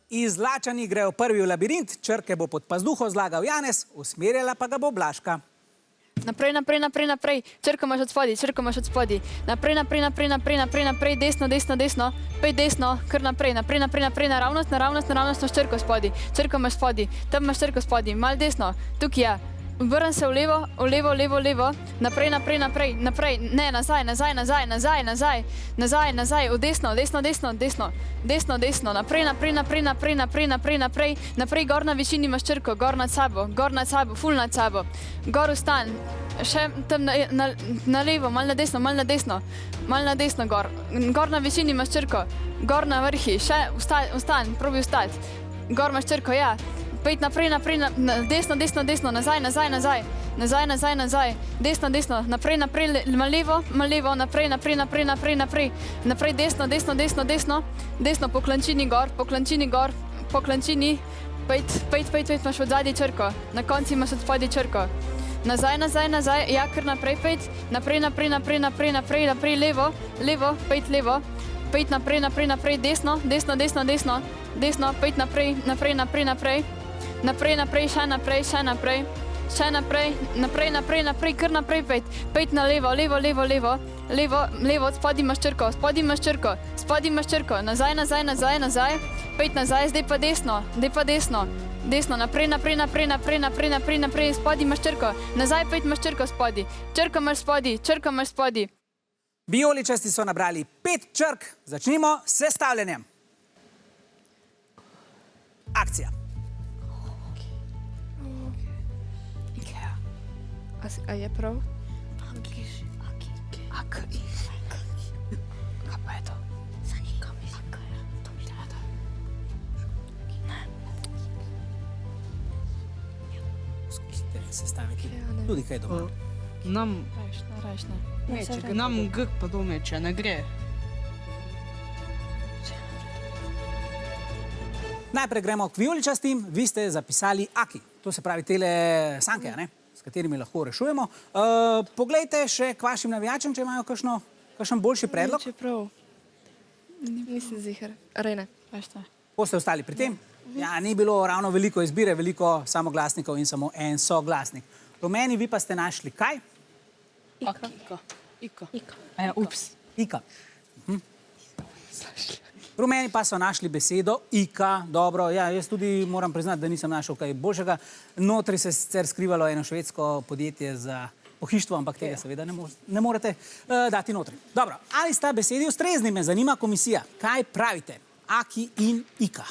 Izlačani grejo prvi v labirint, črke bo pod pazduho zlagal Janez, usmerjala pa ga bo Blažka. Naprej, naprej, naprej, naprej. Črko imaš od spodaj, črko imaš od spodaj. Naprej, naprej, naprej, naprej, naprej, naprej, desno, desno, desno. Pej desno, kar naprej, naprej, naprej, naprej, naravnost, naravnost, naravnost, imaš črko spodaj. Črko imaš spodaj, tam imaš črko spodaj. Mal desno, tukaj je. Vrn se v levo, v levo, levo, levo. Naprej, naprej, naprej, naprej. Ne, nazaj, nazaj, nazaj, nazaj, nazaj. Nazaj, nazaj, v desno, desno, desno, desno. Desno, desno, naprej, naprej, naprej, naprej, naprej, naprej, naprej. Naprej, gor na višini imaš črko, gor nad sabo, ful nad sabo. Gor vstan. Še tam na levo, mal na desno, mal na desno. Mal na desno gor. Gor na višini imaš črko. Gor na vrhi, še vstan, probi vstati. Gor imaš črko, ja. Pejt naprej, naprej, desno, desno, desno, nazaj, nazaj, nazaj. Nazaj, nazaj, nazaj. Desno, desno, naprej, naprej, mal levo, naprej, naprej, naprej, naprej, naprej. Naprej, desno, desno, desno, desno. Desno, po klančini gor, po klančini. Pejt, imaš od zadnji črko. Na konci imaš od spodaj črko. Nazaj, nazaj, nazaj, ja, kar naprej pejt. Naprej, naprej, naprej, naprej, naprej, naprej, levo, levo, pejt levo. Pejt naprej, naprej, naprej, desno, desno, desno, desno. Desno, pejt naprej, naprej, naprej, naprej. Naprej, naprej, še naprej, še naprej. Še naprej, naprej, naprej, naprej, kar naprej pejt. Pejt na levo, levo, levo, levo. Levo, levo, od spodaj imaš črko, spodaj imaš črko. Spodaj imaš črko, nazaj, nazaj, nazaj, nazaj. Pejt nazaj, zdaj pa desno, Desno, naprej, naprej, naprej, naprej, naprej, naprej, naprej, spodaj imaš črko. Nazaj pejt imaš črko spodaj. Črko imaš spodaj. Vijoličasti so nabrali 5 črk. Začnimo s sestavljanjem. Akcija. A je prav? Aki. Kaj pa je to? Sestaviti tudi kaj doma. Rajšne. Nam G pa domeče, ne gre. Najprej gremo k vijoličastim. Vi ste zapisali Aki. To se pravi tele sanke, ne? S katerimi lahko rešujemo. Poglejte še k vašim navijačem, če imajo kakšen boljši predlog. Čeprav. Nisem ziher. Rejne. Ko ste ostali pri tem? Ja, ni bilo ravno veliko izbire, veliko samoglasnikov in samo en soglasnik. Rumeni, vi pa ste našli kaj? Ika. Ups. Ika. Rumeni pa so našli besedo Ika. Dobro, ja, jaz tudi moram priznati, da nisem našel kaj boljšega. Notri se sicer skrivalo eno švedsko podjetje za pohištvo, ampak tega seveda ne morete dati notri. Dobro, ali sta besedi ustrezni, me zanima komisija. Kaj pravite? Aki in Ika.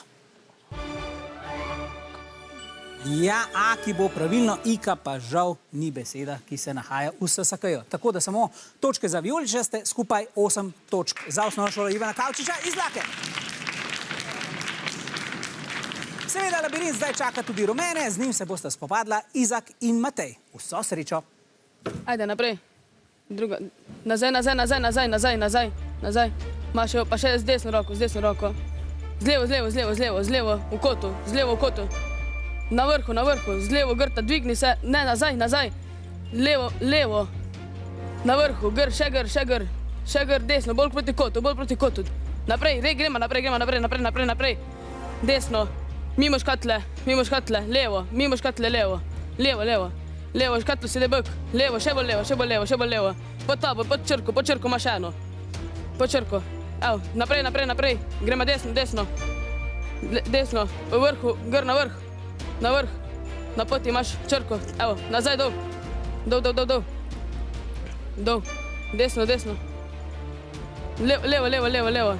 Ja, Aki bo pravilno, Ika pa žal ni beseda, ki se nahaja v SSKJ. Tako da samo točke za vijoličaste, skupaj 8 točk za osnovno šolo Ivana Kavčiča iz Lake. Seveda labirint zdaj čaka tudi rumene, z njim se bosta spopadla Izak in Matej. Vso srečo. Ajde, naprej. Druga. Nazaj. Imaš pa še z desno roko. Z levo, v kotu. Na vrhu, z levo grta, dvigni se, ne, nazaj. Levo. Na vrhu, še gr, desno, bolj proti kotu. Naprej, gremo naprej. Desno, mimo škatle, levo, levo. Levo, škatlo si debek, levo, še bolj levo. Pod tabo, pod črko imaš eno. Pod črko, evo, naprej. Gremo desno. Desno, v vrhu, gr na vrh. Na poti imaš črko, evo, nazaj dol. Desno. Levo.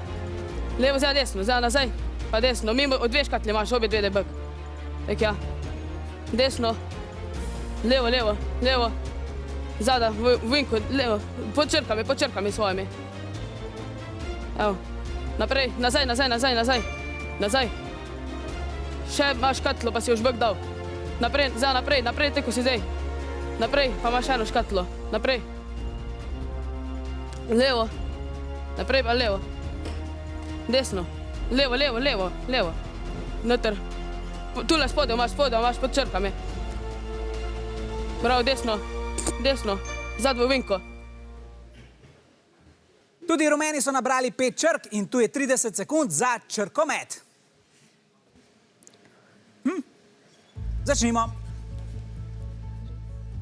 Levo, zdaj desno, zdaj nazaj, pa desno. Mimo od dve škatle imaš, obe dve debek. Tak ja. Desno. Levo. Zada, v vinku, levo. Pod črkami svojimi. Evo. Naprej, nazaj. Še imaš škatlo, pa si už bek dal. Naprej, tako si zdaj. Naprej, pa imaš eno škatlo. Naprej. Levo. Naprej pa levo. Desno. Levo. Noter. Tule spodaj imaš pod črkami. Prav, desno. Zad v vinko. Tudi rumeni so nabrali 5 črk in tu je 30 sekund za črkomet. Začnimo.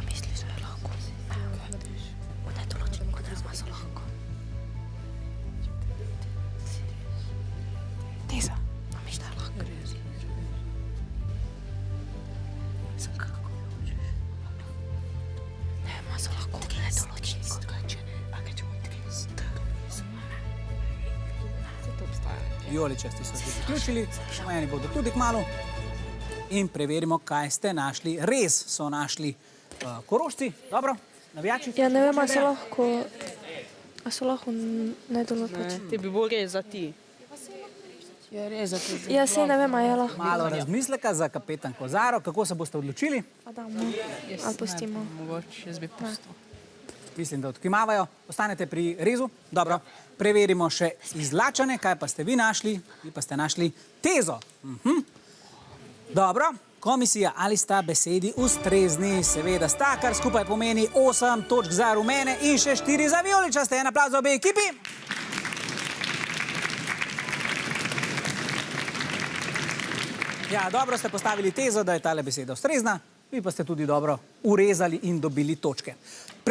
Misliš, da je lahko? Ne, določim, kot da so lahko. Teza. Misliš, da je lahko? Ne, ma so lahko, ne, določim, kot da če ne. Vijoličasti so že zaključili, rumeni bodo tudi kmalu. In preverimo, kaj ste našli. Res so našli Korošci, dobro, navijači. Ja, ne vem, a so lahko nedoločni. Ti bi bolj res za ti. Je res, da ti Ja, se ne vem, a je lahko. Malo razmisleka za kapetan Kozaro, kako se boste odločili. Pa damo, ali pustimo. Mogoče jaz bi pustil. Mislim, da odkimavajo. Ostanete pri rezu. Dobro, preverimo še izlačane, kaj pa ste vi našli. Vi pa ste našli tezo. Dobro, komisija, ali sta besedi ustrezni? Seveda sta, kar skupaj pomeni 8 točk za rumene in še 4 za vijoličaste. En aplavz za obe ekipi. Ja, dobro ste postavili tezo, da je tale beseda ustrezna. Vi pa ste tudi dobro urezali in dobili točke.